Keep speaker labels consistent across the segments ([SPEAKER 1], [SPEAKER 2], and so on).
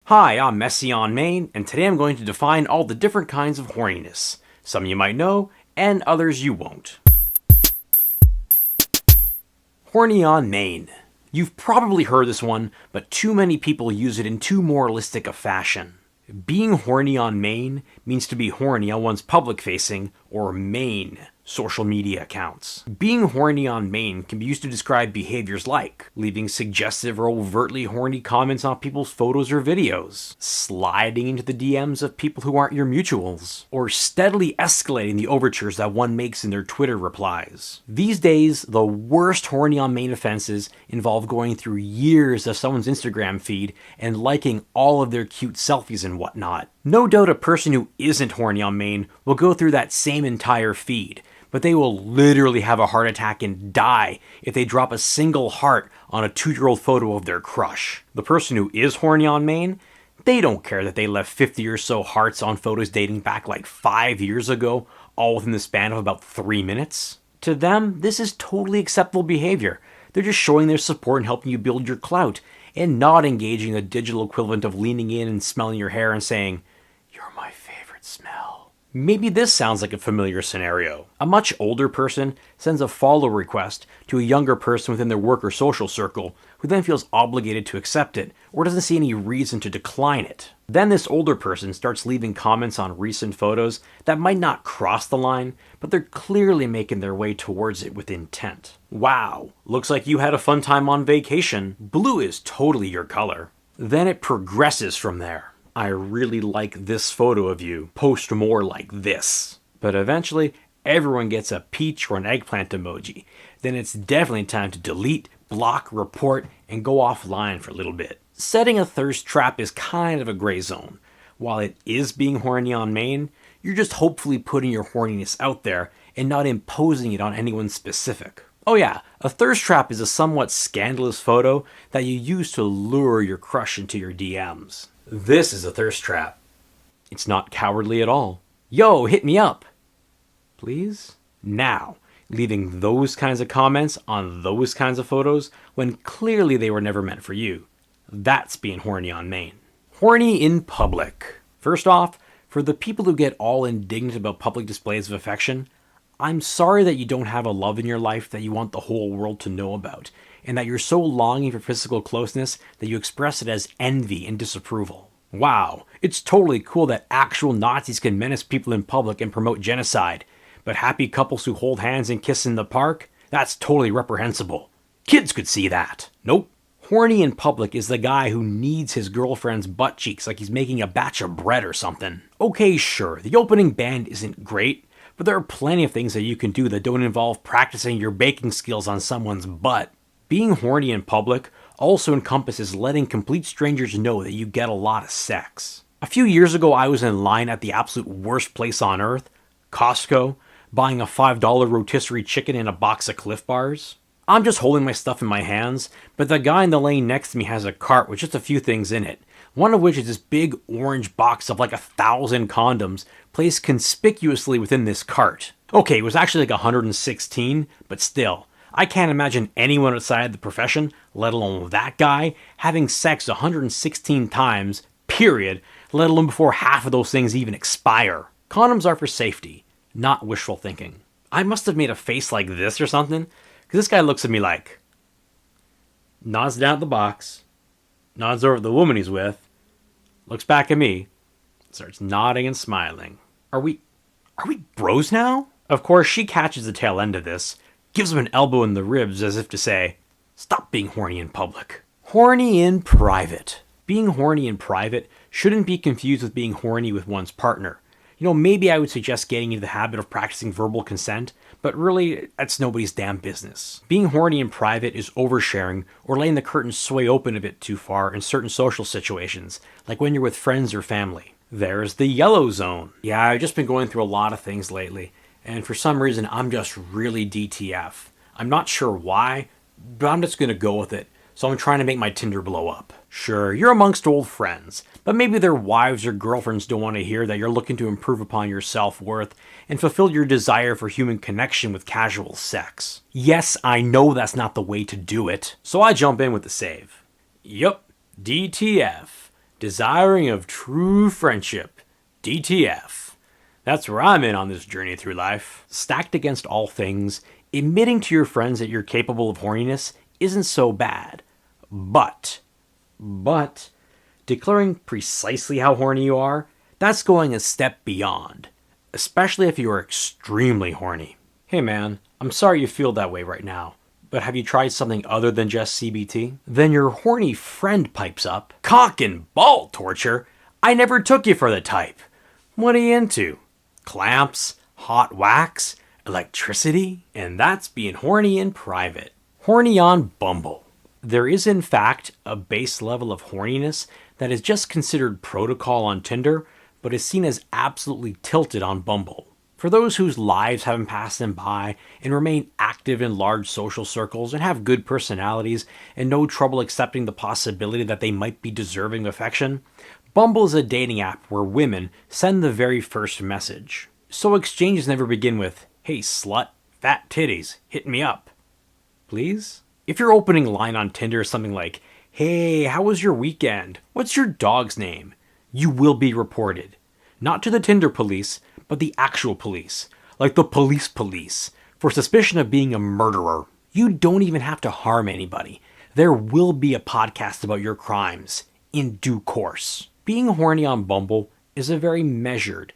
[SPEAKER 1] Hi, I'm Messi on Main, and today I'm going to define all the different kinds of horniness. Some you might know, and others you won't. Horny on Main. You've probably heard this one, but too many people use it in too moralistic a fashion. Being horny on Main means to be horny on one's public-facing, or main, social media accounts. Being horny on Main can be used to describe behaviors like leaving suggestive or overtly horny comments on people's photos or videos, sliding into the DMs of people who aren't your mutuals, or steadily escalating the overtures that one makes in their Twitter replies. These days, the worst horny on Main offenses involve going through years of someone's Instagram feed and liking all of their cute selfies and whatnot. No doubt a person who isn't horny on Main will go through that same entire feed, but they will literally have a heart attack and die if they drop a single heart on a 2-year-old photo of their crush. The person who is horny on Main, they don't care that they left 50 or so hearts on photos dating back like 5 years ago, all within the span of about 3 minutes. To them, this is totally acceptable behavior. They're just showing their support and helping you build your clout, and not engaging the digital equivalent of leaning in and smelling your hair and saying, "You're my favorite smell." Maybe this sounds like a familiar scenario. A much older person sends a follow request to a younger person within their work or social circle, who then feels obligated to accept it, or doesn't see any reason to decline it. Then this older person starts leaving comments on recent photos that might not cross the line, but they're clearly making their way towards it with intent. Wow, looks like you had a fun time on vacation. Blue is totally your color. Then it progresses from there. I really like this photo of you. Post more like this. But eventually, everyone gets a peach or an eggplant emoji. Then it's definitely time to delete, block, report, and go offline for a little bit. Setting a thirst trap is kind of a gray zone. While it is being horny on Main, you're just hopefully putting your horniness out there and not imposing it on anyone specific. Oh yeah, a thirst trap is a somewhat scandalous photo that you use to lure your crush into your DMs. This is a thirst trap. It's not cowardly at all. Yo, hit me up. Please? Now, leaving those kinds of comments on those kinds of photos when clearly they were never meant for you. That's being horny on Main. Horny in public. First off, for the people who get all indignant about public displays of affection, I'm sorry that you don't have a love in your life that you want the whole world to know about, and that you're so longing for physical closeness that you express it as envy and disapproval. Wow, it's totally cool that actual Nazis can menace people in public and promote genocide, but happy couples who hold hands and kiss in the park? That's totally reprehensible. Kids could see that. Nope. Horny in public is the guy who needs his girlfriend's butt cheeks like he's making a batch of bread or something. Okay, sure, the opening band isn't great, but there are plenty of things that you can do that don't involve practicing your baking skills on someone's butt. Being horny in public also encompasses letting complete strangers know that you get a lot of sex. A few years ago, I was in line at the absolute worst place on earth, Costco, buying a $5 rotisserie chicken and a box of Cliff Bars. I'm just holding my stuff in my hands, but the guy in the lane next to me has a cart with just a few things in it. One of which is this big orange box of like 1,000 condoms placed conspicuously within this cart. Okay, it was actually like 116, but still, I can't imagine anyone outside the profession, let alone that guy, having sex 116 times, period, let alone before half of those things even expire. Condoms are for safety, not wishful thinking. I must have made a face like this or something, because this guy looks at me like, nods down at the box, nods over at the woman he's with, looks back at me, starts nodding and smiling. Are we bros now? Of course, she catches the tail end of this, gives him an elbow in the ribs as if to say, stop being horny in public. Horny in private. Being horny in private shouldn't be confused with being horny with one's partner. You know, maybe I would suggest getting into the habit of practicing verbal consent, but really, that's nobody's damn business. Being horny in private is oversharing or letting the curtain sway open a bit too far in certain social situations, like when you're with friends or family. There's the yellow zone. Yeah, I've just been going through a lot of things lately, and for some reason, I'm just really DTF. I'm not sure why, but I'm just gonna go with it. So I'm trying to make my Tinder blow up. Sure, you're amongst old friends, but maybe their wives or girlfriends don't want to hear that you're looking to improve upon your self-worth and fulfill your desire for human connection with casual sex. Yes, I know that's not the way to do it, so I jump in with the save. Yup, DTF. Desiring of true friendship. DTF. That's where I'm in on this journey through life. Stacked against all things, admitting to your friends that you're capable of horniness isn't so bad. But, declaring precisely how horny you are, that's going a step beyond. Especially if you are extremely horny. Hey man, I'm sorry you feel that way right now, but have you tried something other than just CBT? Then your horny friend pipes up. Cock and ball torture? I never took you for the type. What are you into? Clamps? Hot wax? Electricity? And that's being horny in private. Horny on Bumble. There is in fact a base level of horniness that is just considered protocol on Tinder, but is seen as absolutely tilted on Bumble. For those whose lives haven't passed them by and remain active in large social circles and have good personalities and no trouble accepting the possibility that they might be deserving of affection, Bumble is a dating app where women send the very first message. So exchanges never begin with, "Hey slut, fat titties, hit me up." Please? If your opening line on Tinder is something like, "Hey, how was your weekend? What's your dog's name?" you will be reported. Not to the Tinder police, but the actual police. Like the police, for suspicion of being a murderer. You don't even have to harm anybody. There will be a podcast about your crimes in due course. Being horny on Bumble is a very measured,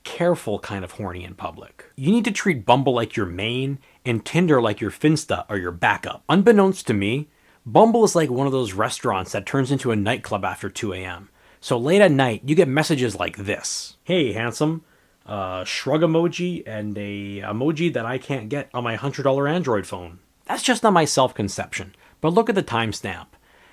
[SPEAKER 1] careful kind of horny in public. You need to treat Bumble like your main and Tinder like your Finsta or your backup. Unbeknownst to me, Bumble is like one of those restaurants that turns into a nightclub after 2 a.m. So late at night, you get messages like this. "Hey, handsome, shrug emoji and a emoji that I can't get on my $100 Android phone." That's just not my self-conception, but look at the timestamp.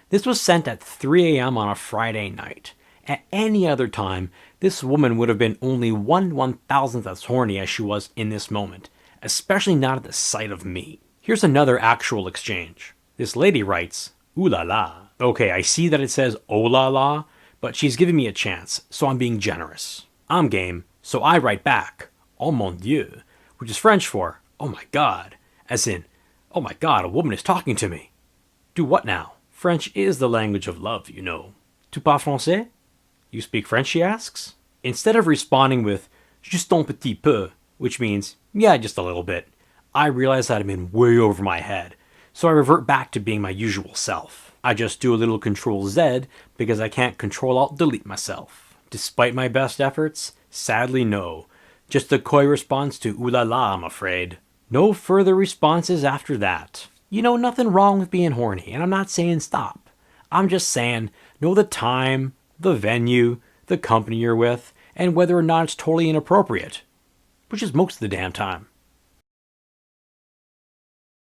[SPEAKER 1] This was sent at 3 a.m. on a Friday night. At any other time, this woman would have been only 1/1000th as horny as she was in this moment, especially not at the sight of me. Here's another actual exchange. This lady writes, "Ooh la la." Okay, I see that it says "oh la la," but she's giving me a chance, so I'm being generous. I'm game, so I write back, "Oh mon Dieu," which is French for, "oh my god," as in, "oh my god, a woman is talking to me." Do what now? French is the language of love, you know. Tu parles français? You speak French, she asks. Instead of responding with, "juste un petit peu," which means, "yeah, just a little bit," I realize that I'm in way over my head, so I revert back to being my usual self. I just do a little Control Z because I can't Control Alt Delete myself. Despite my best efforts, sadly no. Just a coy response to "ooh la la," I'm afraid. No further responses after that. You know, nothing wrong with being horny, and I'm not saying stop. I'm just saying know the time, the venue, the company you're with, and whether or not it's totally inappropriate. Which is most of the damn time.